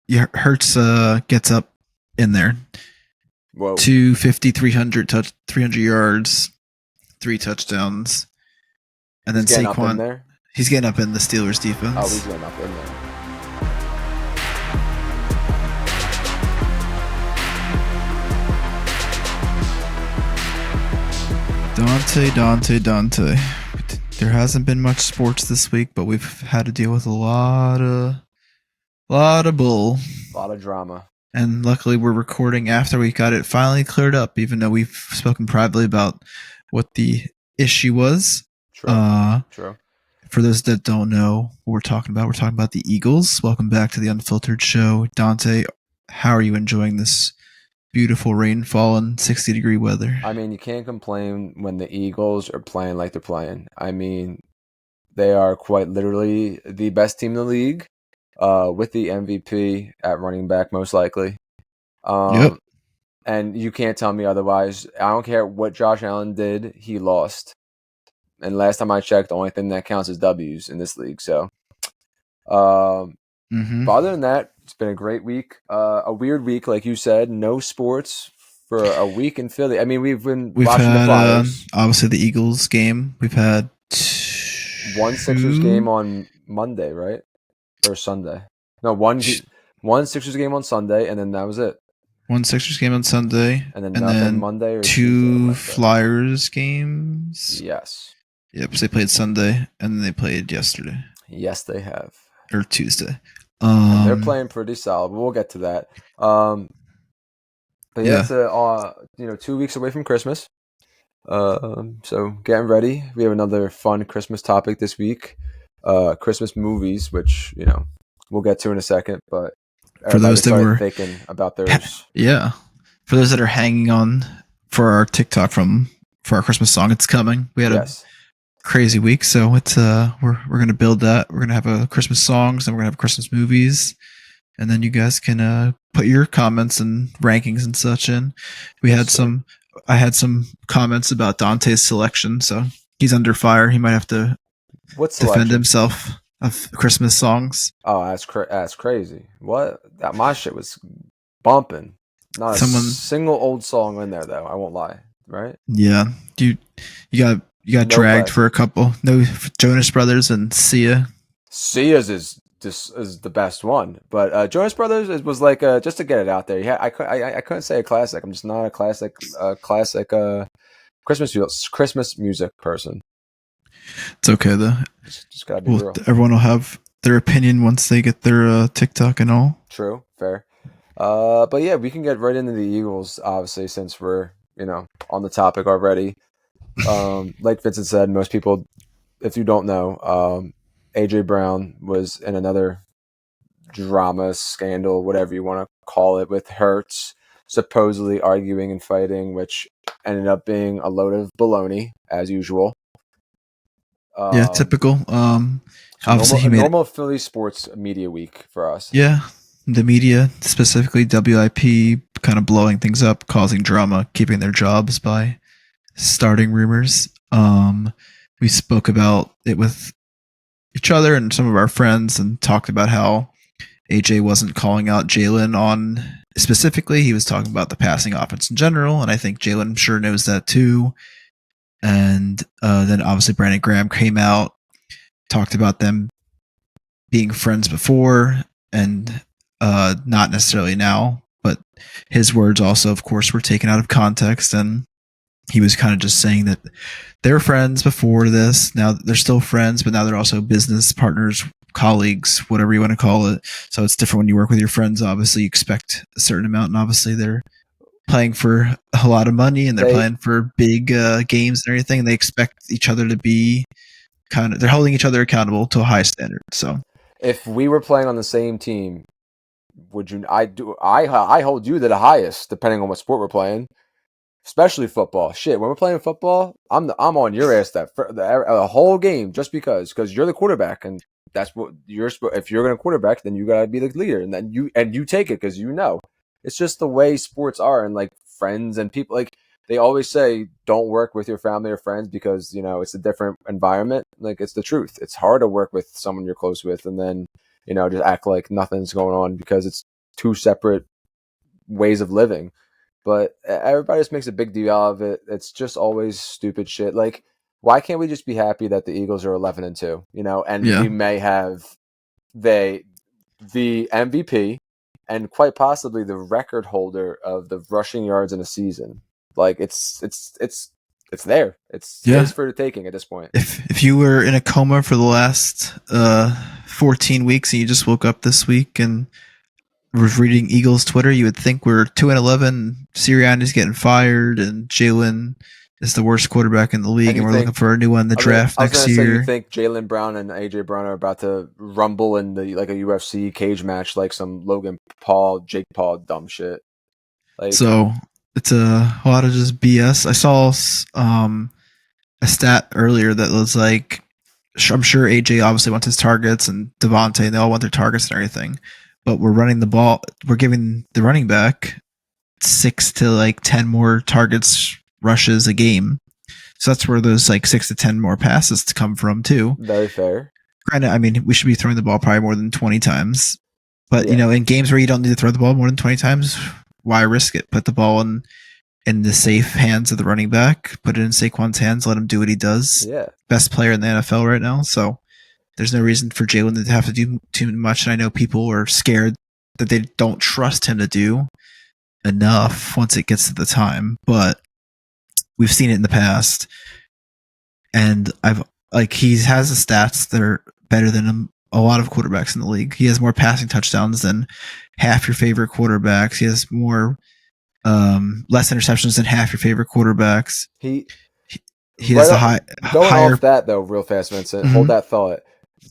Yeah, Hertz gets up in there. Whoa, 250, 300 yards, 3 touchdowns. And he's then getting up in Saquon, there. he's getting up in the Steelers Oh, he's defense. getting up in there. Dante. There hasn't been much sports this week, but we've had to deal with a lot of bull. A lot of drama. And luckily, we're recording after we got it finally cleared up, even though we've spoken privately about what the issue was. True. True. For those that don't know what we're talking about the Eagles. Welcome back to the Unfiltered show. Dante, how are you enjoying this beautiful rainfall and 60-degree weather? I mean, you can't complain when the Eagles are playing like they're playing. I mean, they are quite literally the best team in the league, with the MVP at running back, most likely. Yep. And you can't tell me otherwise. I don't care what Josh Allen did, he lost. And last time I checked, the only thing that counts is W's in this league. So, but other than that, it's been a great week. A weird week, like you said. No sports for a week in Philly. I mean, we've been watching the Flyers. Obviously the Eagles game. We've had One Sixers game on Monday, right? Or Sunday? No, one Sixers game on Sunday, and then that was it. One Sixers game on Sunday, and then nothing Monday or two Flyers games. Yes. Yep, so they played Sunday, and then they played yesterday. Yes, they have. Or Tuesday. And they're playing pretty solid, but we'll get to that. But yeah, it's 2 weeks away from Christmas. So getting ready. We have another fun Christmas topic this week. Christmas movies, which we'll get to in a second. But for those that were thinking about theirs, for those that are hanging on for our TikTok for our Christmas song, it's coming. We had a crazy week, so it's we're gonna build that. We're gonna have a Christmas songs, and we're gonna have Christmas movies, and then you guys can put your comments and rankings and such in. I had some comments about Dante's selection, so he's under fire. He might have to defend himself of Christmas songs. Oh, that's crazy. What? My shit was bumping. Not a single old song in there, though. I won't lie. Right? Yeah, you got dragged for a couple. No, Jonas Brothers and Sia. Sia's is the best one, but Jonas Brothers was like just to get it out there. Yeah, I couldn't say a classic. I'm just not a classic Christmas music person. It's okay though. Just gotta be real. Everyone will have their opinion once they get their TikTok and all. True, fair. But yeah, we can get right into the Eagles, obviously, since we're on the topic already. Like Vincent said, most people, if you don't know, AJ Brown was in another drama, scandal, whatever you want to call it, with Hertz supposedly arguing and fighting, which ended up being a load of baloney, as usual. Yeah, typical. Obviously, normal Philly sports media week for us. Yeah, the media, specifically WIP, kind of blowing things up, causing drama, keeping their jobs by starting rumors. We spoke about it with each other and some of our friends and talked about how AJ wasn't calling out Jalen on specifically. He was talking about the passing offense in general, and I think Jalen, I'm sure, knows that too. And then obviously Brandon Graham came out, talked about them being friends before and not necessarily now, but his words also, of course, were taken out of context, and he was kind of just saying that they were friends before this. Now they're still friends, but now they're also business partners, colleagues, whatever you want to call it. So it's different when you work with your friends. Obviously, you expect a certain amount, and obviously they're playing for a lot of money, and they're playing for big games and everything, and they expect each other to be they're holding each other accountable to a high standard. So if we were playing on the same team, would you? I hold you to the highest, depending on what sport we're playing. Especially football. Shit, when we're playing football, I'm on your ass the whole game just because you're the quarterback, and that's what you're. If you're going to quarterback, then you gotta be the leader, and then you take it because it's just the way sports are, and like friends and people, like they always say, don't work with your family or friends because it's a different environment. Like it's the truth. It's hard to work with someone you're close with, and then just act like nothing's going on because it's two separate ways of living. But everybody just makes a big deal out of it. It's just always stupid shit. Like, why can't we just be happy that the Eagles are 11-2? You know, and Yeah. we may have the MVP and quite possibly the record holder of the rushing yards in a season. Like, it's there. It's his for the taking at this point. If you were in a coma for the last 14 weeks and you just woke up this week and was reading Eagles Twitter, you would think we're 2-11. Sirianni's getting fired, and Jalen is the worst quarterback in the league, and we're looking for a new one in the draft next year. Say you think Jalen Brown and AJ Brown are about to rumble in the like a UFC cage match, like some Logan Paul, Jake Paul dumb shit. Like, so it's a lot of just BS. I saw a stat earlier that was like, I'm sure AJ obviously wants his targets, and Devontae, they all want their targets and everything. But we're running the ball. We're giving the running back 6 to 10 more targets, rushes a game. So that's where those 6 to 10 more passes to come from too. Very fair. Granted, I mean, we should be throwing the ball probably more than 20 times. But, in games where you don't need to throw the ball more than 20 times, why risk it? Put the ball in the safe hands of the running back. Put it in Saquon's hands. Let him do what he does. Yeah. Best player in the NFL right now. So there's no reason for Jalen to have to do too much. And I know people are scared that they don't trust him to do enough once it gets to the time. But we've seen it in the past. And he has the stats that are better than a lot of quarterbacks in the league. He has more passing touchdowns than half your favorite quarterbacks. He has more less interceptions than half your favorite quarterbacks. He has a higher. Off that though, real fast, Vincent. Hold that thought.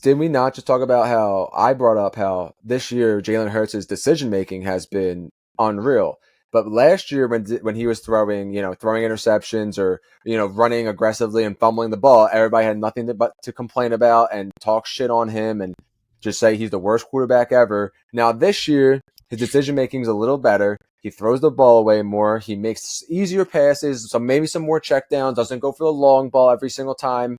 Did we not just talk about how I brought up how this year Jalen Hurts' decision making has been unreal? But last year when he was throwing interceptions or running aggressively and fumbling the ball, everybody had nothing but to complain about and talk shit on him and just say he's the worst quarterback ever. Now this year his decision making is a little better. He throws the ball away more. He makes easier passes, so maybe some more checkdowns. Doesn't go for the long ball every single time,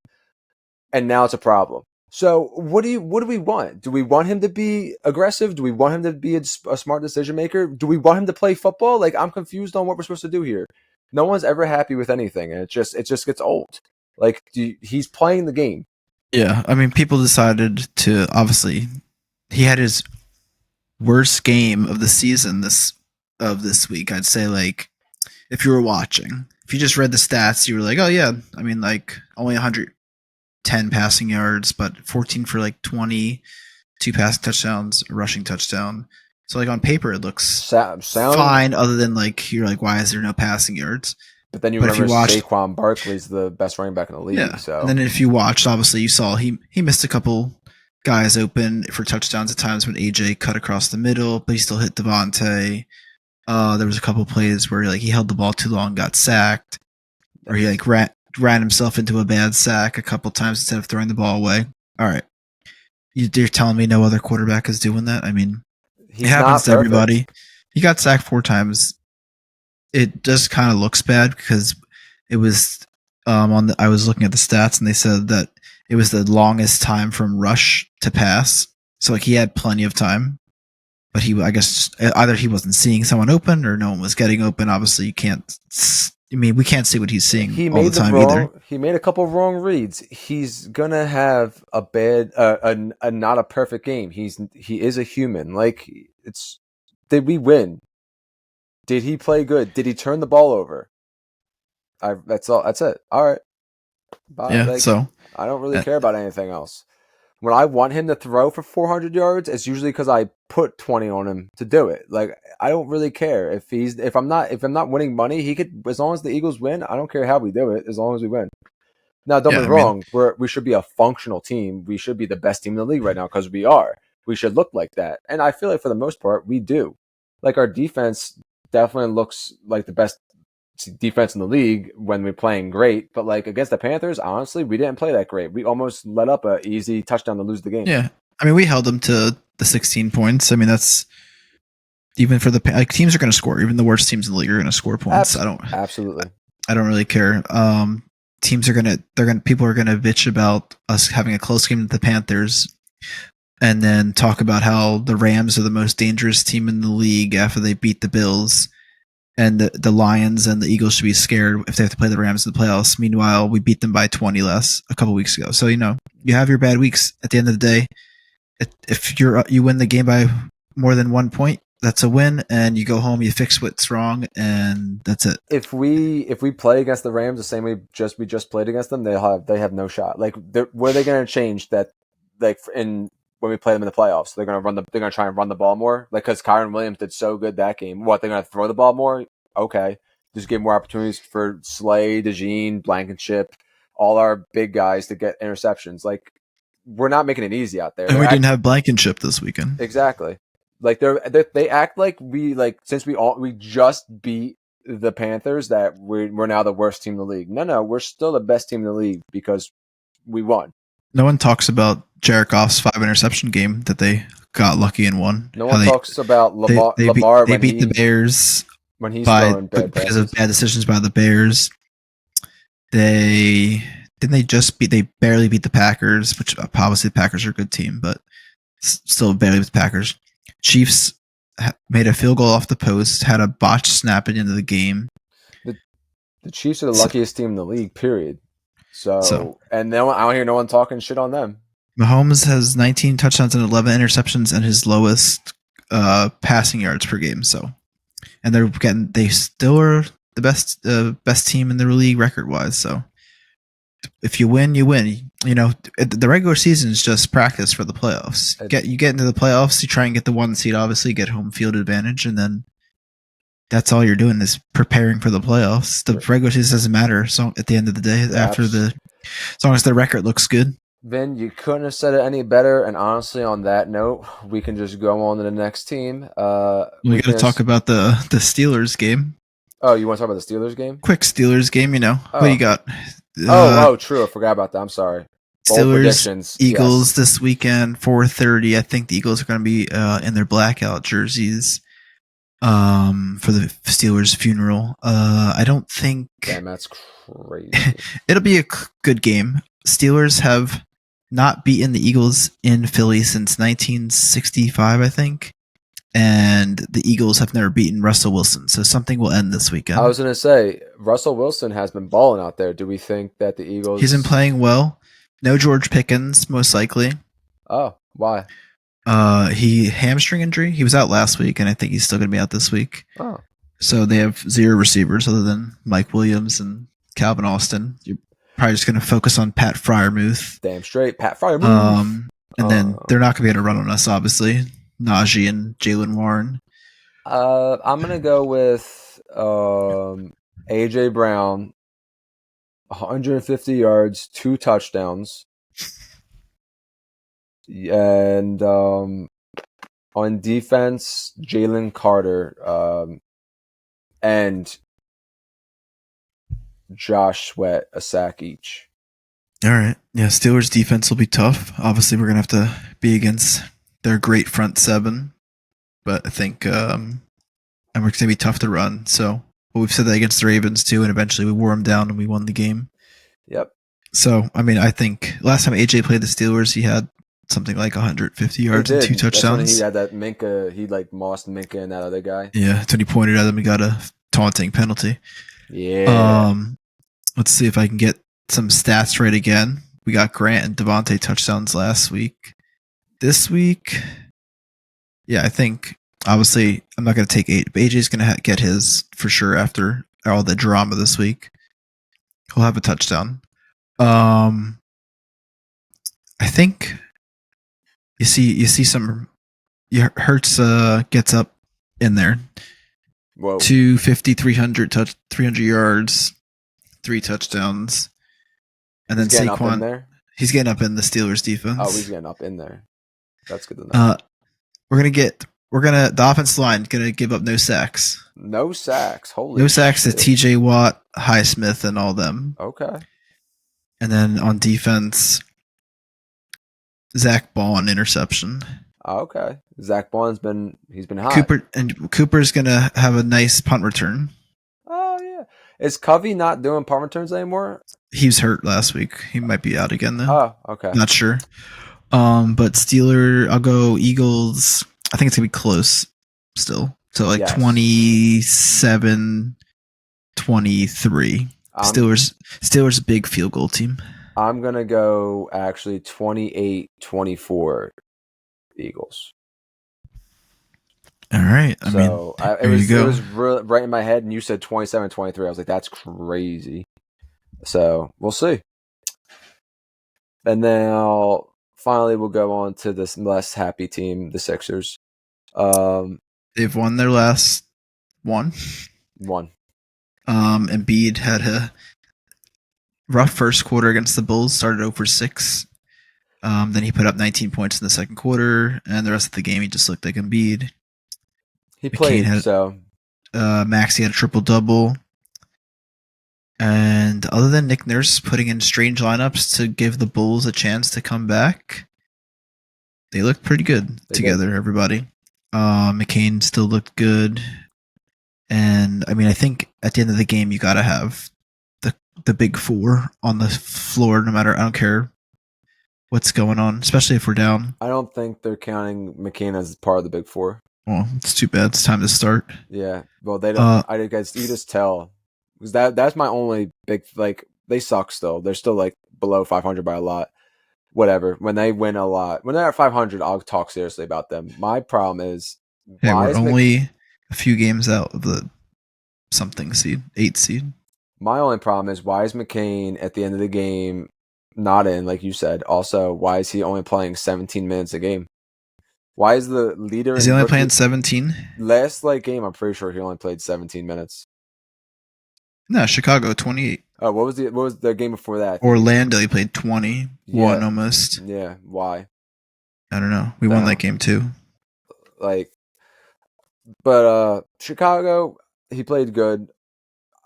and now it's a problem. So what do we want? Do we want him to be aggressive? Do we want him to be a smart decision maker? Do we want him to play football? Like, I'm confused on what we're supposed to do here. No one's ever happy with anything, and it just gets old. Like, he's playing the game. Yeah, I mean, people decided to obviously he had his worst game of the season this week. I'd say if you were watching, if you just read the stats, you were like, oh yeah, I mean only 110 passing yards, but 14 for 20, 2 passing touchdowns, a rushing touchdown. So on paper it looks fine, other than you're why is there no passing yards? But then remember Saquon Barkley's the best running back in the league. Yeah. So and then if you watched, obviously you saw he missed a couple guys open for touchdowns at times when AJ cut across the middle, but he still hit Devontae. There was a couple plays where he held the ball too long, got sacked, or he ran himself into a bad sack a couple times instead of throwing the ball away. All right, you're telling me no other quarterback is doing that? I mean, it happens to everybody. He got sacked 4 times. It just kind of looks bad because it was I was looking at the stats and they said that it was the longest time from rush to pass. So he had plenty of time. But I guess either he wasn't seeing someone open or no one was getting open. Obviously, we can't see what he's seeing all the time either. He made a couple wrong reads. He's gonna have a bad, not a perfect game. He is a human. Did we win? Did he play good? Did he turn the ball over? That's all. That's it. All right. Bye. Yeah. So I don't really care about anything else. When I want him to throw for 400 yards, it's usually because I put 20 on him to do it. I don't really care if I'm not winning money. He could, as long as the Eagles win. I don't care how we do it, as long as we win. Now, don't be wrong. We should be a functional team. We should be the best team in the league right now because we are. We should look like that, and I feel like for the most part we do. Our defense definitely looks like the best defense in the league when we're playing great, but against the Panthers, honestly, we didn't play that great. We almost let up an easy touchdown to lose the game. Yeah, I mean, we held them to the 16 points. I mean, that's even for the teams are going to score. Even the worst teams in the league are going to score points. Absolutely. I don't really care. Teams are people are gonna bitch about us having a close game with the Panthers, and then talk about how the Rams are the most dangerous team in the league after they beat the Bills, and the Lions and the Eagles should be scared if they have to play the Rams in the playoffs. Meanwhile, we beat them by 20 less a couple weeks ago. So, you have your bad weeks. At the end of the day, if you win the game by more than 1 point, that's a win, and you go home, you fix what's wrong, and that's it. If we play against the Rams the same way we just played against them, they have no shot. Like, what are they going to change that? Like, when we play them in the playoffs, they're going to try and run the ball more. Like, because Kyron Williams did so good that game. What, they're going to throw the ball more? Okay, just give more opportunities for Slay, DeJean, Blankenship, all our big guys to get interceptions. Like, we're not making it easy out there. And we didn't have Blankenship this weekend. Exactly. Like, they act like since we just beat the Panthers that we're now the worst team in the league. No, we're still the best team in the league because we won. No one talks about Jared Goff's 5 interception game that they got lucky and won. No one talks about Lamar. They beat the Bears when he's because of bad decisions by the Bears. They barely beat the Packers, which obviously the Packers are a good team, but still barely beat the Packers. Chiefs made a field goal off the post, had a botched snap at the end of the game. The Chiefs are the luckiest team in the league, period. So and I don't hear no one talking shit on them. Mahomes has 19 touchdowns and 11 interceptions and his lowest passing yards per game. So, and they still are the best team in the league record wise. So, if you win, you win. The regular season is just practice for the playoffs. You get into the playoffs, you try and get the 1 seed, obviously get home field advantage, and then that's all you're doing is preparing for the playoffs. The regular season doesn't matter. So at the end of the day, as long as the record looks good. Vin, you couldn't have said it any better. And honestly, on that note, we can just go on to the next team. We got to talk about the Steelers game. Oh, you want to talk about the Steelers game? Quick Steelers game. What do you got? True. I forgot about that. I'm sorry. Steelers, Eagles this weekend, 4:30. I think the Eagles are going to be in their blackout jerseys for the Steelers funeral. I don't think. Damn, that's crazy. It'll be a good game. Steelers have not beaten the Eagles in Philly since 1965, I think. And the Eagles have never beaten Russell Wilson, so something will end this weekend. I was going to say, Russell Wilson has been balling out there. Do we think that the Eagles... He's been playing well. No George Pickens, most likely. Oh, why? He hamstring injury. He was out last week, and I think he's still going to be out this week. Oh. So they have 0 receivers other than Mike Williams and Calvin Austin. You're probably just going to focus on Pat Freiermuth. Damn straight, Pat Freiermuth. And then they're not going to be able to run on us, obviously. Najee and Jalen Warren. I'm going to go with A.J. Brown, 150 yards, 2 touchdowns. And on defense, Jalen Carter and Josh Sweat, a sack each. All right. Yeah, Steelers defense will be tough. Obviously, we're going to have to be against their great front 7. But I think and we're going to be tough to run. So we've said that against the Ravens, too, and eventually we wore them down and we won the game. Yep. So, I think last time AJ played the Steelers, he had something like 150 yards and 2 touchdowns. That's when he had that Minka, he mossed Minka and that other guy. Yeah, that's when he pointed at him. He got a taunting penalty. Yeah. Let's see if I can get some stats right again. We got Grant and Devontae touchdowns last week. This week, yeah, I think, obviously, I'm not going to take 8, but AJ's going to get his for sure after all the drama this week. He'll have a touchdown. I think you see some. Hurts gets up in there. Whoa. 250, 300 yards, 3 touchdowns, and then Saquon. He's getting up in the Steelers defense. Oh, he's getting up in there. That's good to know. The offensive line gonna give up no sacks. No sacks. Holy. No sacks to T.J. Watt, Highsmith, and all them. Okay. And then on defense, Zach Ball interception. Okay. Zach Ball's been hot. Cooper's gonna have a nice punt return. Oh yeah. Is Covey not doing punt returns anymore? He was hurt last week. He might be out again though. Oh, okay. Not sure. But Steeler, I'll go Eagles. I think it's gonna be close still. So like Yes. 27-23. I'm Steelers big field goal team. I'm gonna go actually 28-24 Eagles. All right. I mean, So there you it go. was right in my head, and you said 27-23. I was like, that's crazy. So we'll see. And now finally we'll go on to this less happy team, the Sixers. They've won their last one. One. Embiid had a rough first quarter against the Bulls. Started over 6. Then he put up 19 points in the second quarter, and the rest of the game he just looked like Embiid. He McCain played, had so Maxey had a triple double. And other than Nick Nurse putting in strange lineups to give the Bulls a chance to come back, they looked pretty good together, everybody. McCain still looked good. And I mean, I think at the end of the game, you got to have the big 4 on the floor, no matter, I don't care what's going on, especially if we're down. I don't think they're counting McCain as part of the big 4. Well, it's too bad. It's time to start. Yeah. Well, they don't. I guess you just tell, because that's my only big, like, they suck still. They're still like below 500 by a lot. Whatever. When they win a lot, when they're at 500, I'll talk seriously about them. My problem is, Hey, why we're is only a few games out of the something seed, 8 seed. my only problem is, why is McCain at the end of the game not in, like you said? Also, why is he only playing 17 minutes a game? Why is the leader Is in he only rookie playing 17? last game? I'm pretty sure he only played 17 minutes. No, Chicago 28. Oh, what was the game before that? Orlando, he played 20. Yeah, Won almost. yeah. Why? I don't know. We won that game too. Like, but Chicago, he played good.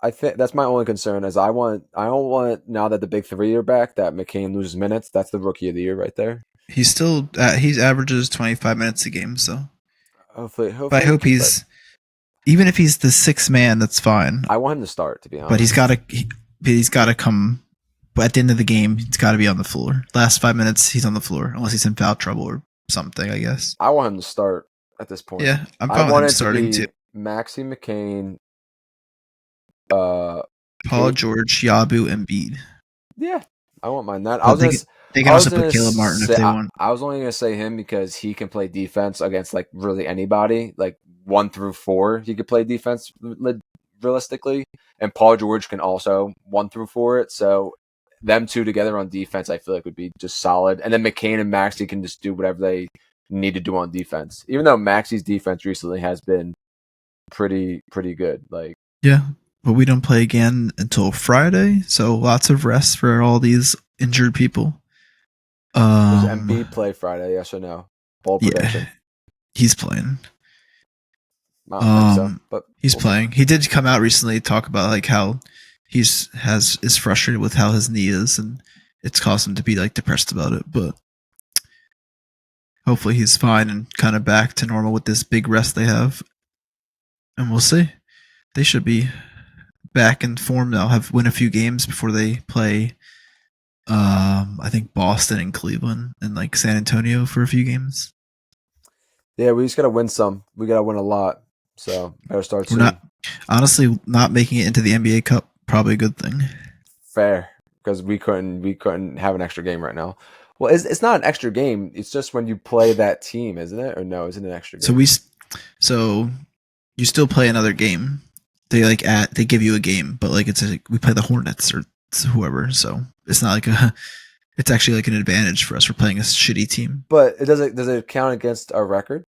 I think that's my only concern. Is I don't want, now that the big 3 are back, that McCain loses minutes. That's the rookie of the year right there. He's still he averages 25 minutes a game. So, Hopefully but I he hope keeps that. he's even if he's the 6th man, that's fine. I want him to start, to be honest. But he's got to come. But at the end of the game, he's got to be on the floor. Last 5 minutes, he's on the floor, unless he's in foul trouble or something, I guess. I want him to start at this point. Yeah, I'm fine with him starting too. Maxey, McCain, Paul George, Yabu, Embiid. Yeah, I won't mind that. They can also put Caleb Martin if they want. I was only going to say him because he can play defense against like really anybody. Like 1 through 4, he could play defense realistically, and Paul George can also 1 through 4 it. So them two together on defense, I feel like would be just solid. And then McCain and Maxey can just do whatever they need to do on defense. Even though Maxey's defense recently has been pretty good. Like, yeah, but we don't play again until Friday, so lots of rest for all these injured people. Does Embiid play Friday? Yes or no? Bold prediction. Yeah, he's playing. I don't think so, but he's playing. He did come out recently to talk about like how is frustrated with how his knee is, and it's caused him to be like depressed about it. But hopefully he's fine and kind of back to normal with this big rest they have, and we'll see. They should be back in form now. Have win a few games before they play. I think Boston and Cleveland and like San Antonio for a few games. Yeah, we just gotta win some. We gotta win a lot. So better start soon. Not making it into the NBA Cup, probably a good thing. Fair, because we couldn't have an extra game right now. Well, it's not an extra game. It's just when you play that team, isn't it? Or no, isn't it an extra game? So you still play another game. They they give you a game, but like we play the Hornets or whoever. So it's not like it's actually like an advantage for us. We're playing a shitty team. But does it count against our record?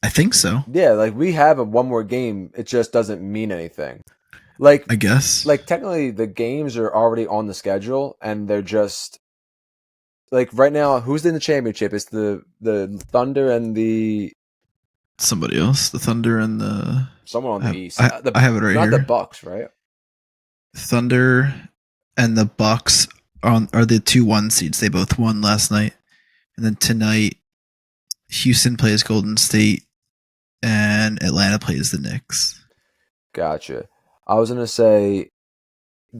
I think so. Yeah, like we have one more game. It just doesn't mean anything. Like, I guess. Like technically the games are already on the schedule and they're just like right now, who's in the championship? It's the Thunder and the somebody else. The Thunder and the someone on the East. I have it right here. Not the Bucks, right? Thunder and the Bucks are the 2-1 seeds. They both won last night. And then tonight, Houston plays Golden State and Atlanta plays the Knicks. Gotcha. I was going to say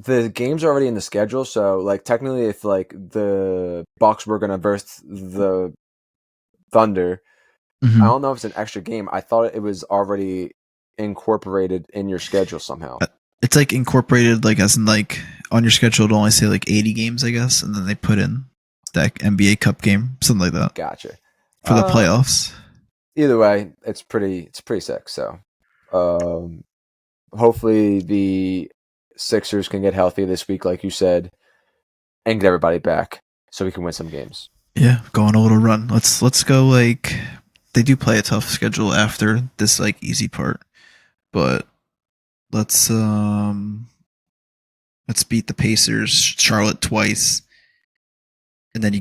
the games are already in the schedule, so like technically, if like the Bucks were gonna verse the Thunder, I Hmm. don't know if it's an extra game. I thought it was already incorporated in your schedule somehow. It's like incorporated, like as in like on your schedule to only say like 80 games, I guess, and then they put in that NBA Cup game, something like that, Gotcha. for the Uh, playoffs. Either way, it's pretty sick. So, um, hopefully the Sixers can get healthy this week, like you said, and get everybody back so we can win some games. Yeah, go on a little run. Let's go. Like they do play a tough schedule after this like easy part, but let's let's beat the Pacers, Charlotte twice, and then you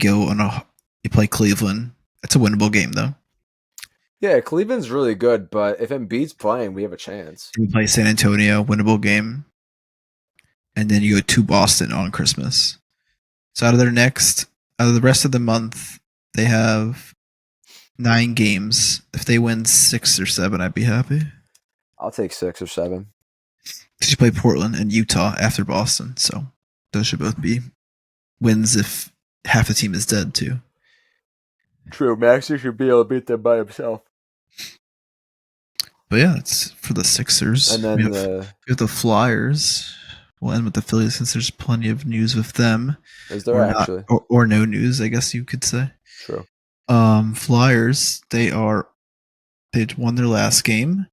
play Cleveland. It's a winnable game though. Yeah, Cleveland's really good, but if Embiid's playing, we have a chance. You play San Antonio, winnable game, and then you go to Boston on Christmas. So out of the rest of the month, they have 9 games. If they win 6 or 7, I'd be happy. I'll take 6 or 7. Because you play Portland and Utah after Boston, so those should both be wins if half the team is dead too. True, Maxey should be able to beat them by himself. But yeah, it's for the Sixers. And then We have the Flyers. We'll end with the Phillies since there's plenty of news with them, is there or actually? or no news, I guess you could say. True. Flyers. They won their last game.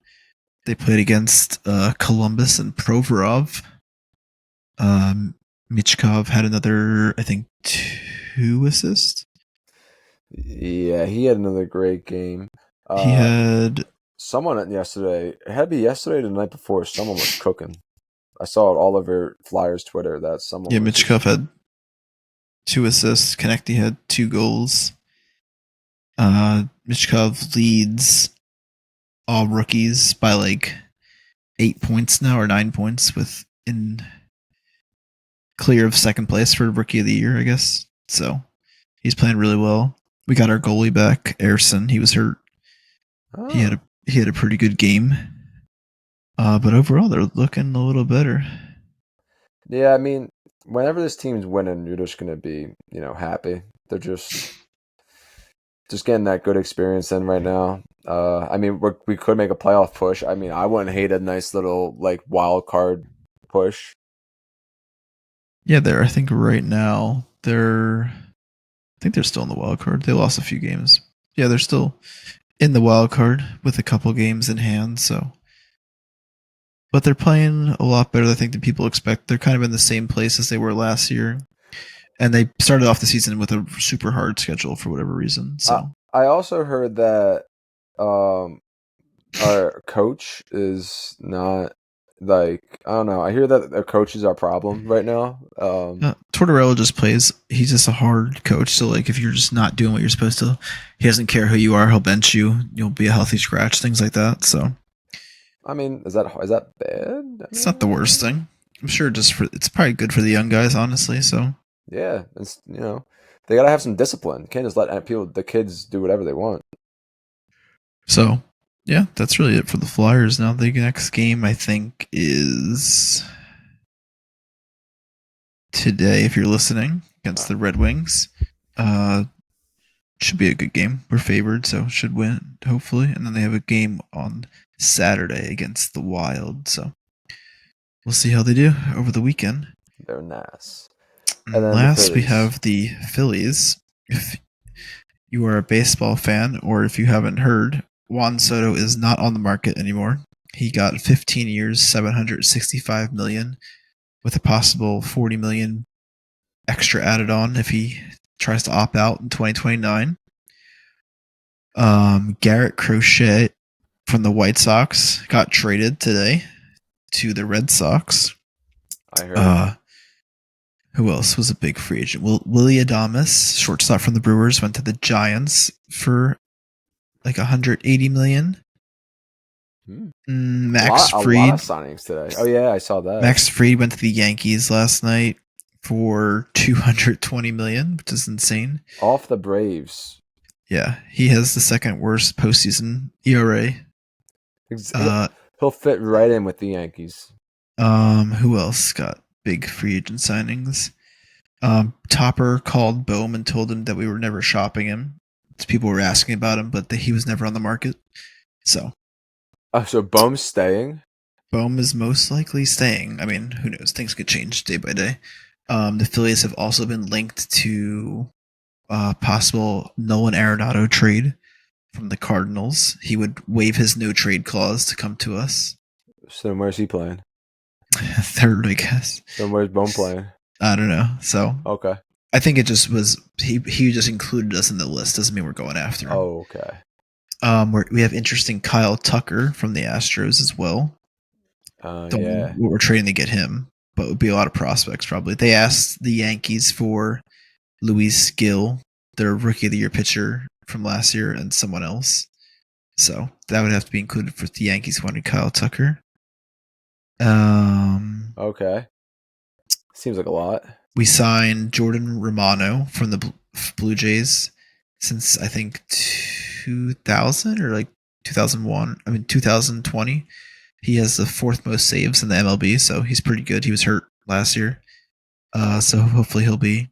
They played against Columbus and Provorov. Michkov had another, I think, 2 assists. Yeah, he had another great game. He had Someone yesterday, it had to be yesterday or the night before, someone was cooking. I saw it all over Flyers Twitter that someone was Michkov had 2 assists. Konechny had 2 goals. Michkov leads all rookies by like 8 points now, or 9 points, with in clear of second place for rookie of the year, I guess. So he's playing really well. We got our goalie back, Erson. He was hurt. Oh. He had a pretty good game. But overall, they're looking a little better. Yeah, I mean, whenever this team's winning, you're just gonna be, happy. They're just getting that good experience in right now. I mean, we could make a playoff push. I mean, I wouldn't hate a nice little like wild card push. Yeah, I think right now I think they're still in the wild card. They lost a few games. Yeah, they're still in the wild card with a couple games in hand. So, but they're playing a lot better, I think, than people expect. They're kind of in the same place as they were last year, and they started off the season with a super hard schedule for whatever reason. So I also heard that our coach is not like, I don't know. I hear that our coach is our problem right now. Tortorella just plays. He's just a hard coach. So like, if you're just not doing what you're supposed to, he doesn't care who you are. He'll bench you. You'll be a healthy scratch. Things like that. So I mean, is that bad? it's not the worst thing. I'm sure it's probably good for the young guys, honestly. So Yeah, it's they gotta have some discipline. Can't just let the kids do whatever they want. So yeah, that's really it for the Flyers. Now the next game I think is today, if you're listening, against the Red Wings. Should be a good game. We're favored, so should win, hopefully. And then they have a game on Saturday against the Wild, so we'll see how they do over the weekend. They're nice. And then last, we have the Phillies. If you are a baseball fan, or if you haven't heard, Juan Soto is not on the market anymore. He got 15 years, $765 million, with a possible $40 million extra added on if he tries to opt out in 2029. Garrett Crochet from the White Sox got traded today to the Red Sox. I heard. Who else was a big free agent? Willie Adames, shortstop from the Brewers, went to the Giants for like $180 million. Max Fried. A lot of signings today. Oh yeah, I saw that. Max Fried went to the Yankees last night for $220 million, which is insane. Off the Braves. Yeah, he has the second worst postseason ERA. He'll fit right in with the Yankees. Who else got big free agent signings. Topper called Bohm and told him that we were never shopping him. People were asking about him, but he was never on the market. So So Bohm's staying. Bohm is most likely staying. I mean, who knows? Things could change day by day. The Phillies have also been linked to possible Nolan Arenado trade from the Cardinals. He would waive his no trade clause to come to us. So where's he playing? Third, I guess. So where's Bohm playing? I don't know. So Okay. I think it just was he just included us in the list. Doesn't mean we're going after him. Oh, okay. We have interesting Kyle Tucker from the Astros as well. Don't know what we're trading to get him, but it would be a lot of prospects probably. They asked the Yankees for Luis Gill, their Rookie of the Year pitcher from last year, and someone else. So that would have to be included for the Yankees wanting Kyle Tucker. Okay. Seems like a lot. We signed Jordan Romano from the Blue Jays since I think 2000 or like 2001. I mean 2020. He has the fourth most saves in the MLB, so he's pretty good. He was hurt last year, so hopefully he'll be.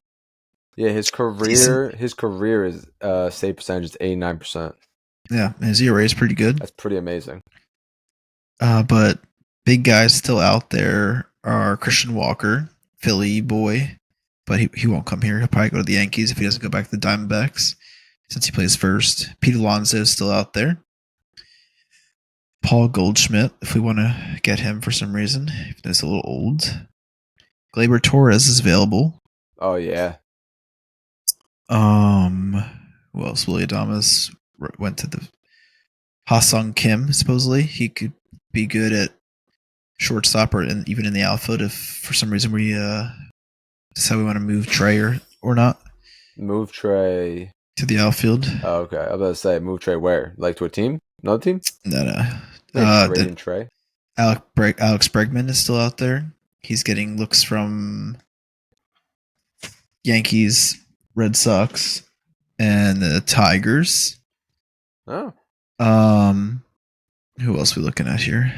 Yeah, his career is save percentage is 89%. Yeah, his ERA is pretty good. That's pretty amazing. But big guys still out there are Christian Walker, Philly boy, but he won't come here. He'll probably go to the Yankees if he doesn't go back to the Diamondbacks since he plays first. Pete Alonso is still out there. Paul Goldschmidt, if we want to get him for some reason, if he's a little old. Gleyber Torres is available. Oh yeah. Who else? Willie Adames went to the Ha-Sung Kim. Supposedly he could be good at shortstop or even in the outfield if for some reason we decide we want to move Trey or not. Move Trey to the outfield. Oh, okay. I was about to say move Trey where? Like to a team? Another team? No. Trading Trey. Alex Bregman is still out there. He's getting looks from Yankees, Red Sox, and the Tigers. Oh. Who else are we looking at here?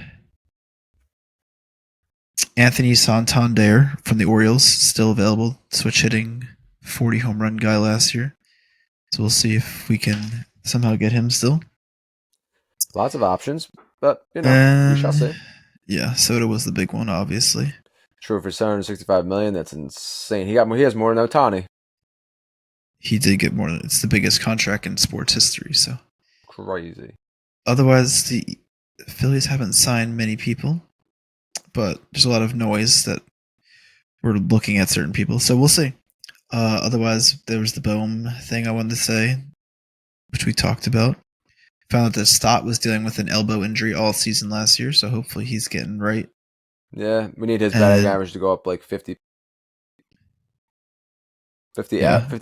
Anthony Santander from the Orioles, still available. Switch hitting, 40 home run guy last year. So we'll see if we can somehow get him still. Lots of options, but we shall see. Yeah, Soto was the big one, obviously. True, for $765 million, that's insane. He has more than Ohtani. He did get more. It's the biggest contract in sports history. So crazy. Otherwise, the Phillies haven't signed many people, but there's a lot of noise that we're looking at certain people. So we'll see. Otherwise, there was the Bohm thing I wanted to say, which we talked about. Found out that Stott was dealing with an elbow injury all season last year, so hopefully he's getting right. Yeah, we need his batting average to go up like 50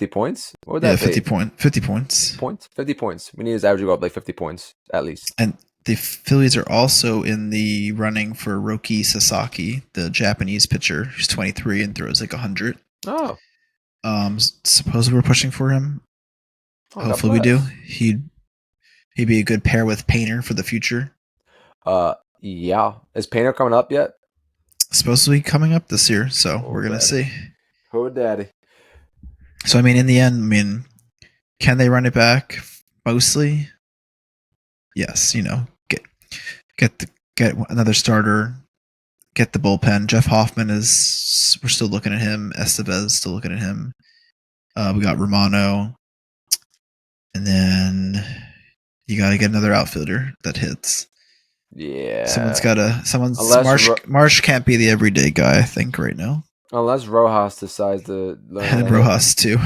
points? What would that be? 50 points. 50 points. We need his average to go up like 50 points, at least. And the Phillies are also in the running for Roki Sasaki, the Japanese pitcher who's 23 and throws like 100. Oh. Suppose we're pushing for him. Hopefully we do. He'd be a good pair with Painter for the future. Yeah. Is Painter coming up yet? Supposed to be coming up this year, so we're going to see. Oh, daddy. So, I mean, in the end, can they run it back? Mostly? Yes, get another starter, get the bullpen. Jeff Hoffman we're still looking at him. Estevez, still looking at him. We got Romano. And then you got to get another outfielder that hits. Yeah. Marsh can't be the everyday guy, I think, right now. Unless Rojas decides to learn. And Rojas too.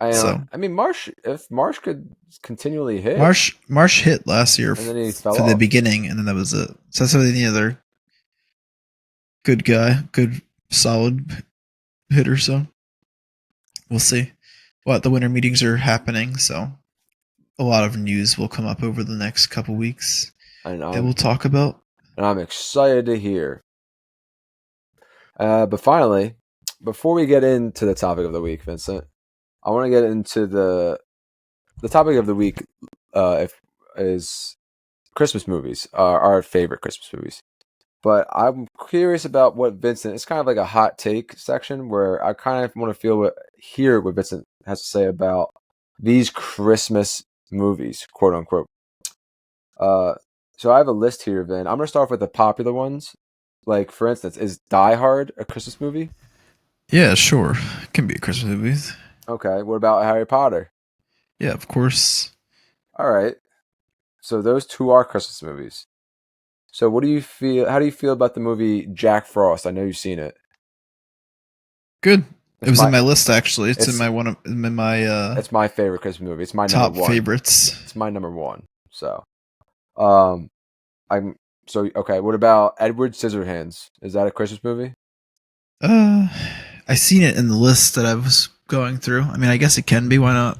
If Marsh could continually hit. Marsh hit last year and then he fell for off. The beginning, and then that was it. So that's the other good guy, good solid hitter. So we'll see. The winter meetings are happening, so a lot of news will come up over the next couple weeks that we'll talk about. And I'm excited to hear. But finally, before we get into the topic of the week, Vincent, I want to get into the topic of the week. Is Christmas movies, our favorite Christmas movies. But I'm curious about what Vincent. It's kind of like a hot take section where I kind of want to hear what Vincent has to say about these Christmas movies, quote unquote. So I have a list here, Vin. I'm gonna start off with the popular ones. Like for instance, is Die Hard a Christmas movie? Yeah, sure. Can be a Christmas movie. Okay. What about Harry Potter? Yeah, of course. All right. So those two are Christmas movies. So what do you feel? How do you feel about the movie Jack Frost? I know you've seen it. Good. It It's was my in my list actually. It's in it's my it's my favorite Christmas movie. It's my number top one. favorites. It's my number one. So, um, I'm so okay. What about Edward Scissorhands? Is that a Christmas movie? Uh, I seen it in the list that I was going through. I mean, I guess it can be. Why not?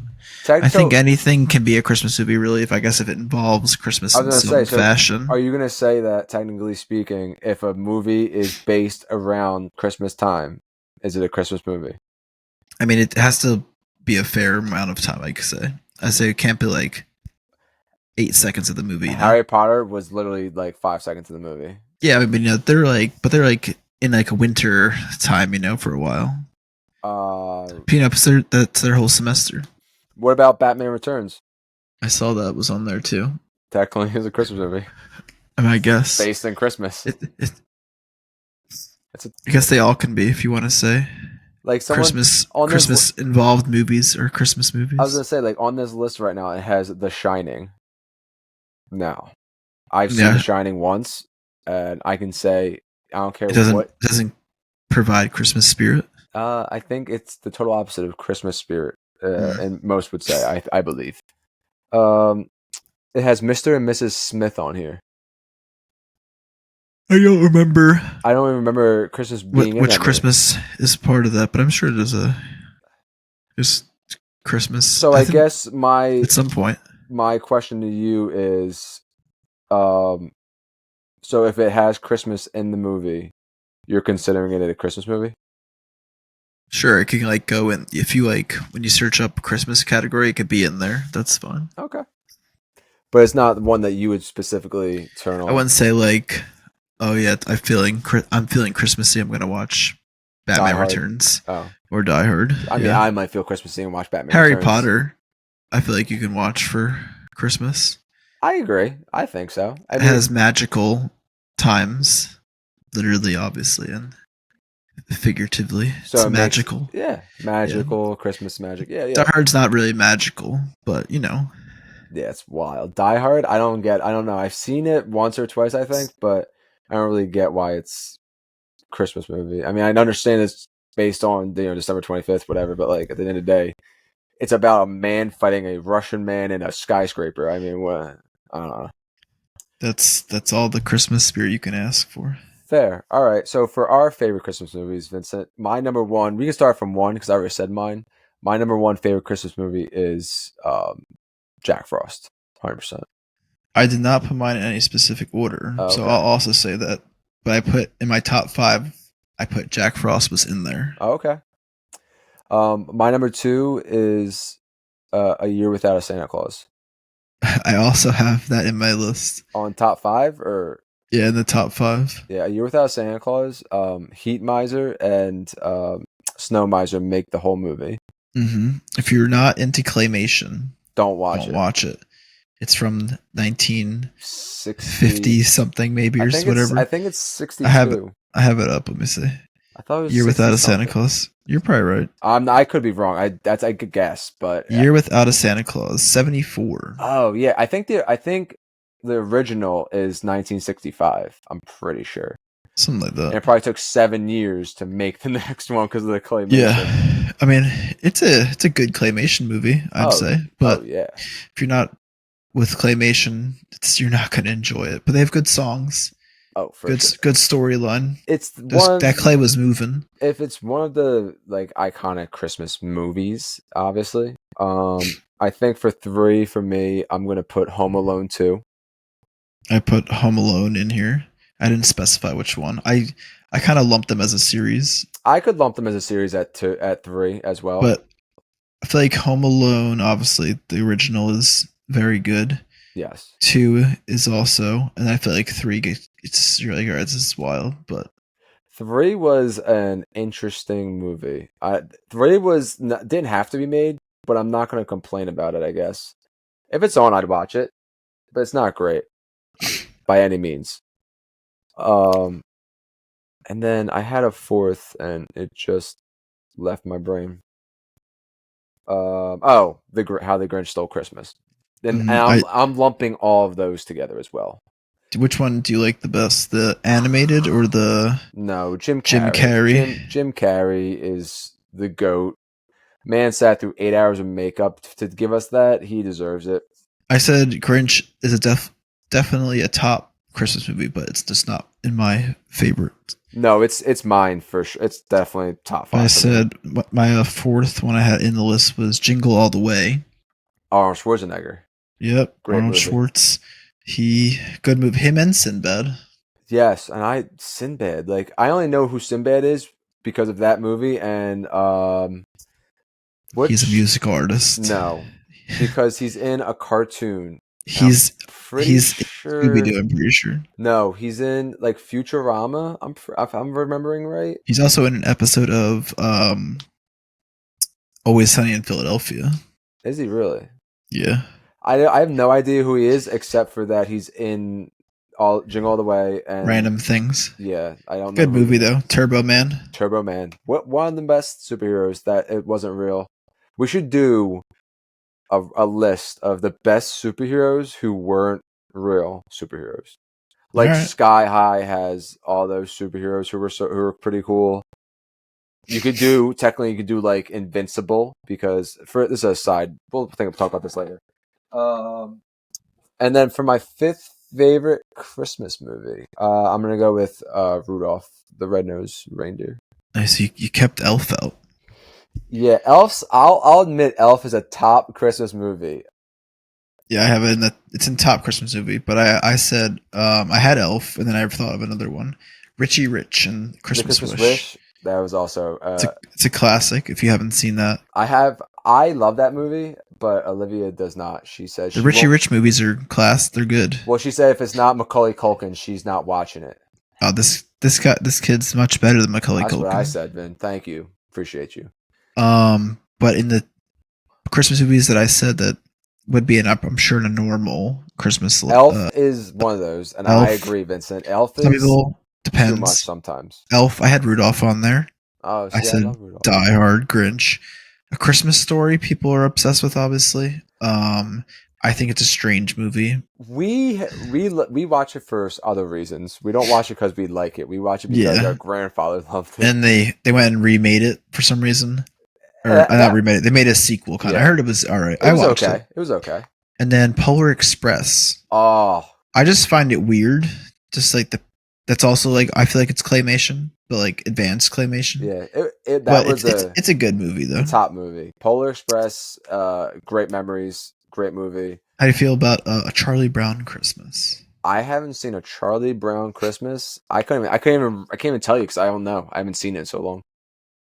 I think So anything can be a Christmas movie, really. If it involves Christmas I in was gonna say. some So fashion. are you gonna say that technically speaking, if a movie is based around Christmas time, is it a Christmas movie? I mean, it has to be a fair amount of time. I could say. I say it can't be like 8 seconds of the movie. You know? Harry Potter was literally like 5 seconds of the movie. Yeah, I mean, they're like in like a winter time, for a while. Peanuts, that's their whole semester. What about Batman Returns? I saw that was on there too. Technically, is a Christmas movie I mean, I guess based in Christmas. I guess they all can be if you want to say Like someone Christmas involved movies or Christmas movies. I was gonna say, like on this list right now, it has The Shining. Now, I've seen The Shining once, and I can say I don't care it doesn't provide Christmas spirit. I think it's the total opposite of Christmas spirit, and most would say I believe. It has Mr. and Mrs. Smith on here. I don't remember. I don't even remember Christmas being which Christmas is part of that, but I'm sure there's Christmas. So I guess at some point, my question to you is, so if it has Christmas in the movie, you're considering it a Christmas movie? Sure, it can like go in if you like when you search up Christmas category, it could be in there. That's fine. Okay, but it's not one that you would specifically turn on. I wouldn't say like, oh yeah, I'm feeling Christmassy. I'm gonna watch Batman Returns or Die Hard. I mean, I might feel Christmassy and watch Batman. Harry Returns. Potter, I feel like you can watch for Christmas. I agree. I think so. It has magical times, literally, obviously, and figuratively. So it's magical. Magical Christmas magic. Yeah. Die Hard's not really magical, but Yeah, it's wild. Die Hard, I don't know. I've seen it once or twice, I think, but I don't really get why it's Christmas movie. I mean, I understand it's based on December 25th, whatever, but like at the end of the day, it's about a man fighting a Russian man in a skyscraper. I mean, what? I don't know. That's all the Christmas spirit you can ask for. Fair. All right. So for our favorite Christmas movies, Vincent, my number one. We can start from one because I already said mine. My number one favorite Christmas movie is Jack Frost, 100%. I did not put mine in any specific order, so I'll also say that. But I put in my top 5. I put Jack Frost was in there. Oh, okay. My number 2 is A Year Without a Santa Claus. I also have that in my list. On top 5 or? Yeah, in the top 5. Yeah, A Year Without a Santa Claus, Heat Miser, and Snow Miser make the whole movie. Mm-hmm. If you're not into claymation, don't watch it. It's from 1950 something, maybe, or whatever. I think it's 62. I have it up. Let me see. I thought it was Year Without a Santa Claus. You're probably right. I could be wrong. I could guess, but Year Without a Santa Claus, 74. Oh yeah, I think the original is 1965. I'm pretty sure. Something like that. And it probably took 7 years to make the next one because of the claymation. Yeah, I mean it's a good claymation movie, I'd say. But if you're not with claymation, you're not going to enjoy it. But they have good songs. Oh, for good storyline. It's that clay was moving. If it's one of the like iconic Christmas movies, obviously. I think for 3 for me, I'm gonna put Home Alone 2. I put Home Alone in here. I didn't specify which one. I kind of lumped them as a series. I could lump them as a series at 3 as well. But I feel like Home Alone, obviously, the original is very good. Yes. 2 is also, and I feel like 3 you're like, all right, this is wild, but 3 was an interesting movie. 3 didn't have to be made, but I'm not going to complain about it, I guess. If it's on, I'd watch it, but it's not great by any means. Um, and then I had a fourth, and it just left my brain. Oh, How the Grinch Stole Christmas. And I I'm lumping all of those together as well. which one do you like the best, the animated or the No, Jim Jim Carrey. Carrey? Jim Carrey is the GOAT. Man sat through 8 hours of makeup to give us that. He deserves it. I said Grinch is definitely a top Christmas movie, but it's just not in my favorite. No, it's mine for sure. It's definitely top I 5 for me. said my fourth one I had in the list was Jingle All the Way. Arnold Schwarzenegger. Yep, Great Arnold movie. Schwartz. Good move. Him and Sinbad. Yes, and Sinbad. Like I only know who Sinbad is because of that movie, and He's a musical artist. No, because he's in a cartoon. He's pretty sure. Scooby-Doo, I'm pretty sure. No, he's in like Futurama. If I'm remembering right. He's also in an episode of Always Sunny in Philadelphia. Is he really? Yeah. I have no idea who he is except for that he's in Jingle All the Way and Random things. Yeah, I don't know. Good movie though, Turbo Man. Turbo Man. One of the best superheroes that it wasn't real. We should do a list of the best superheroes who weren't real superheroes. Like right. Sky High has all those superheroes who were pretty cool. You could do like Invincible because this is a side. We'll talk about this later. And then for my fifth favorite Christmas movie, I'm gonna go with Rudolph the Red-Nosed Reindeer. Nice. You kept Elf out. Yeah, Elf's. I'll admit, Elf is a top Christmas movie. Yeah, I have it. It's in top Christmas movie, but I said I had Elf, and then I thought of another one, Richie Rich and Christmas Wish. That was also it's a classic. If you haven't seen that, I love that movie, but Olivia does not. She says the Richie Rich movies are class. They're good. Well, she said if it's not Macaulay Culkin, she's not watching it. Oh, this kid's much better than Macaulay Culkin. That's what I said, Vin. Thank you, appreciate you. But in the Christmas movies that I said that would be I'm sure in a normal Christmas. Elf is one of those, and Elf, I agree, Vincent. Elf is depends. Too much sometimes. Elf, I had Rudolph on there. Oh, see, I said Die Hard, Grinch. A Christmas Story, people are obsessed with, obviously. I think it's a strange movie. We watch it for other reasons. We don't watch it because we like it. We watch it because our grandfather loved it. And they went and remade it for some reason. Or not remade it. They made a sequel kind of. I heard it was all right. I watched it. It was okay. And then Polar Express. Oh. I just find it weird. Just like that's also like I feel like it's claymation, but like advanced claymation. Yeah, it's a good movie though. Top movie. Polar Express. Great memories. Great movie. How do you feel about a Charlie Brown Christmas? I haven't seen a Charlie Brown Christmas. I can't even tell you because I don't know. I haven't seen it in so long.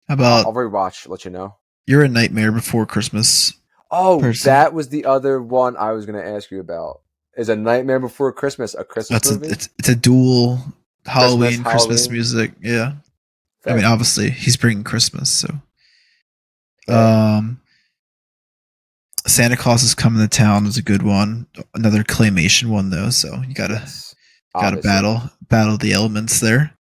How about I'll rewatch. Let you know. You're a Nightmare Before Christmas. Oh, that was the other one I was going to ask you about. Is A Nightmare Before Christmas a Christmas movie? It's a dual Halloween Christmas music. Yeah. Fair. I mean, obviously, he's bringing Christmas, so. Santa Claus is Coming to Town is a good one. Another claymation one though, so you gotta battle the elements there.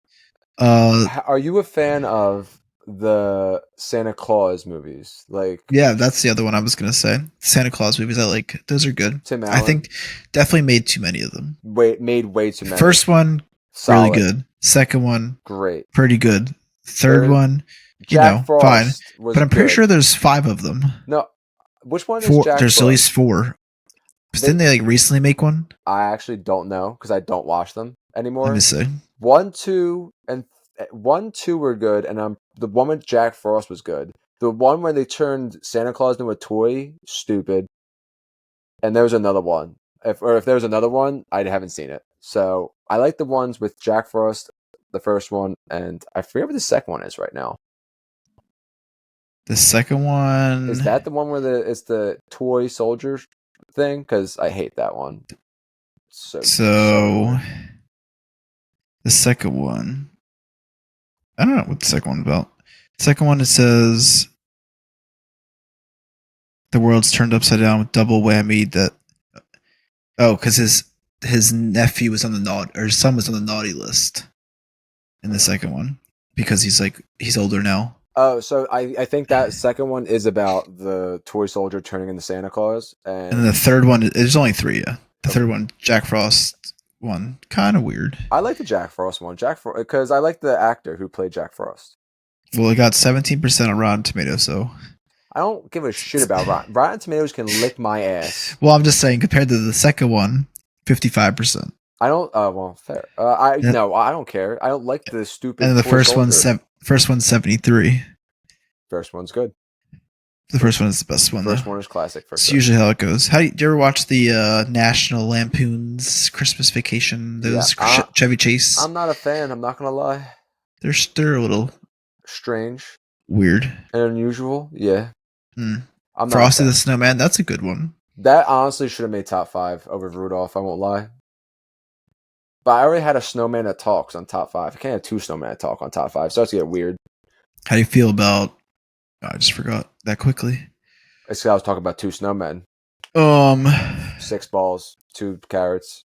Are you a fan of the Santa Claus movies? Yeah, that's the other one I was gonna say. Santa Claus movies, I like. Those are good. Tim Allen. I think definitely made too many of them. Made way too many. First one, solid. Really good. Second one, great, pretty good. Third one, Jack Frost fine. But I'm pretty sure there's 5 of them. No, which one is Jack There's Frost? At least 4. Didn't they recently make one? I actually don't know because I don't watch them anymore. Let me see. 1, 2 were good, and the one with Jack Frost was good. The one where they turned Santa Claus into a toy, stupid. And there was another one. If there was another one, I haven't seen it. So I like the ones with Jack Frost, the first one, and I forget what the second one is right now. The second one is that the one where it's the toy soldier thing? Because I hate that one. So The second one, I don't know what the second one about. The second one, it says the world's turned upside down with double whammy. That because his nephew was on the or his son was on the naughty list in the second one because he's older now. Oh, so I think that second one is about the toy soldier turning into Santa Claus, And then the third one, there's only three. Yeah, the third one, Jack Frost one, kind of weird. I like the Jack Frost one, because I like the actor who played Jack Frost. Well, it got 17% on Rotten Tomatoes, so I don't give a shit about Rotten Tomatoes can lick my ass. well, I'm just saying compared to the second one, 55%. I don't. Well, fair. I don't care. I don't like the stupid. And the first one's 73. First one's good. The first one is the best one. First one is classic. It's usually how it goes. Do you ever watch the National Lampoon's Christmas Vacation? Those Chevy Chase. I'm not a fan. I'm not gonna lie. They're a little strange, weird, and unusual. Yeah. Frosty the Snowman. That's a good one. That honestly should have made top 5 over Rudolph. I won't lie. But I already had a snowman that talks on top 5. I can't have 2 snowmen that talk on top 5. It starts to get weird. How do you feel about? I just forgot that quickly. It's I was talking about 2 snowmen. 6 balls, 2 carrots,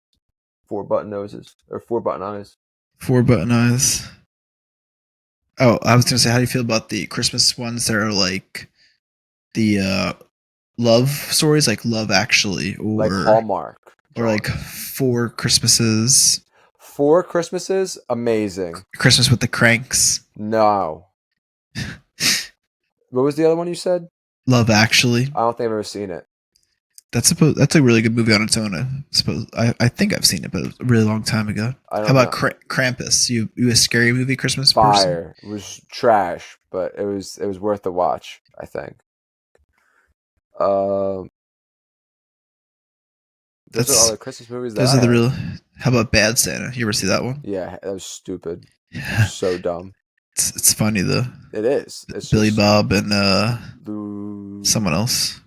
4 button noses or 4 button eyes. 4 button eyes. Oh, I was gonna say, how do you feel about the Christmas ones that are like the love stories, like Love Actually, or like Hallmark, or like 4 Christmases? 4 Christmases, amazing. Christmas with the Cranks. No. What was the other one you said? Love Actually. I don't think I've ever seen it. That's a really good movie on its own. I suppose I think I've seen it, but a really long time ago. How about Krampus? You a scary movie Christmas Fire. Person? It was trash, but it was worth the watch, I think. Those are all the Christmas movies. Those are the real. How about Bad Santa? You ever see that one? Yeah, that was stupid. So dumb. It's funny though. It is. It's Billy Bob and someone else.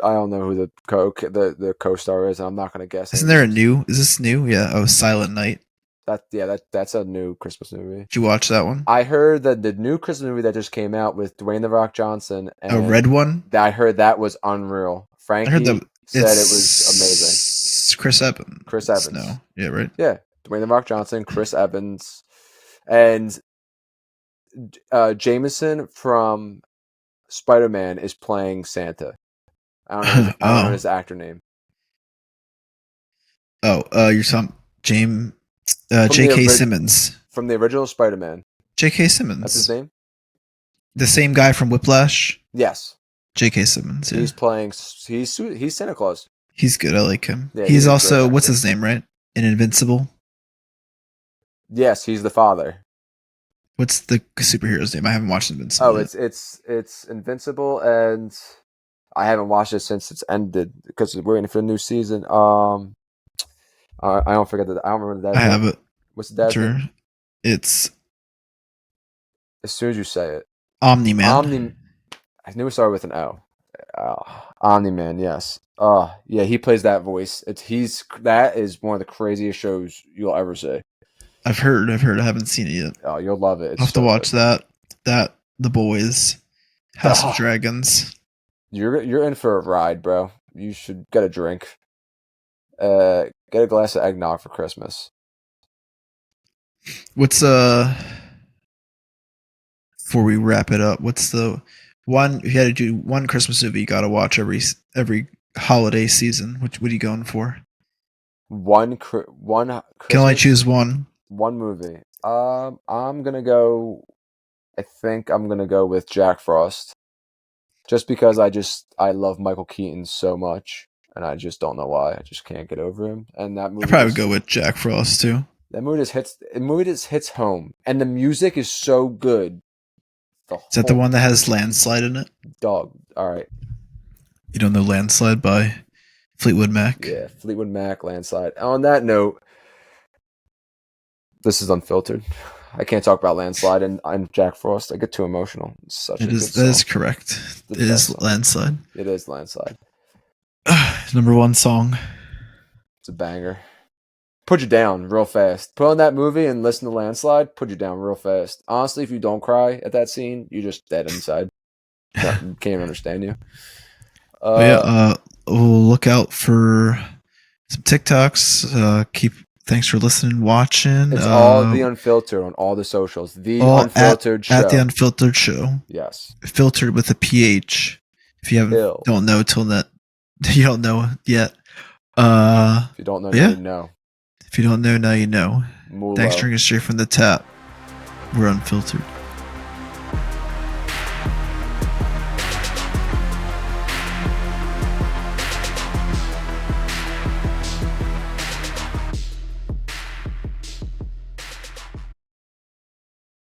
I don't know who the co-star is. I'm not gonna guess. Isn't there a new? Is this new? Yeah. Oh, Silent Night. That's a new Christmas movie. Did you watch that one? I heard that the new Christmas movie that just came out with Dwayne The Rock Johnson. And a red one. I heard that was unreal. Frankie said it was amazing. Chris Evans. Chris Evans. No. Yeah. Right. Yeah. Dwayne The Rock Johnson, Chris Evans, and Jameson from Spider-Man is playing Santa. I don't know his actor name. Oh, you're talking J.K. Simmons from the original Spider-Man. J.K. Simmons. That's his name. The same guy from Whiplash. Yes. J.K. Simmons. Yeah. He's playing. He's Santa Claus. He's good. I like him. Yeah, he's also what's his name, right? In Invincible. Yes, he's the father. What's the superhero's name? I haven't watched Invincible. Oh, it's Invincible, and I haven't watched it since it's ended because we're waiting for the new season. I don't forget that. I don't remember that. I have it. What's the dad's name? It's as soon as you say it. Omni-Man. I knew it started with an O. Omni-Man, yes. Yeah, he plays that voice. That is one of the craziest shows you'll ever see. I've heard. I haven't seen it yet. Oh, you'll love it. I'll have to watch that. The Boys, House of Dragons. You're in for a ride, bro. You should get a drink. Get a glass of eggnog for Christmas. What's before we wrap it up? What's the one? If you had to do one Christmas movie, you got to watch every holiday season. What are you going for? One Christmas, can only choose one. One movie. I'm gonna go. I think I'm gonna go with Jack Frost, just because I love Michael Keaton so much, and I just don't know why. I just can't get over him. And that movie. I'd probably go with Jack Frost too. That movie just hits home, and the music is so good. Is that the one that has Landslide in it? Dog. All right. You don't know Landslide by Fleetwood Mac? Yeah, Fleetwood Mac, Landslide. On that note, this is Unfiltered. I can't talk about Landslide and Jack Frost. I get too emotional. It's such a good song. That is correct. It is song. Landslide. It is Landslide. Number 1 song. It's a banger. put you down real fast. Put on that movie and listen to Landslide, put you down real fast. Honestly, if you don't cry at that scene, you're just dead inside. Can't even understand you. But yeah, we'll look out for some TikToks. Thanks for listening, watching. It's all the Unfiltered on all the socials. The Unfiltered show. At the Unfiltered show. Yes. Filtered with a PH. If you don't know till that, you don't know yet. If you don't know, now you know. If you don't know, now you know. Mulo. Thanks for drinking straight from the tap. We're Unfiltered.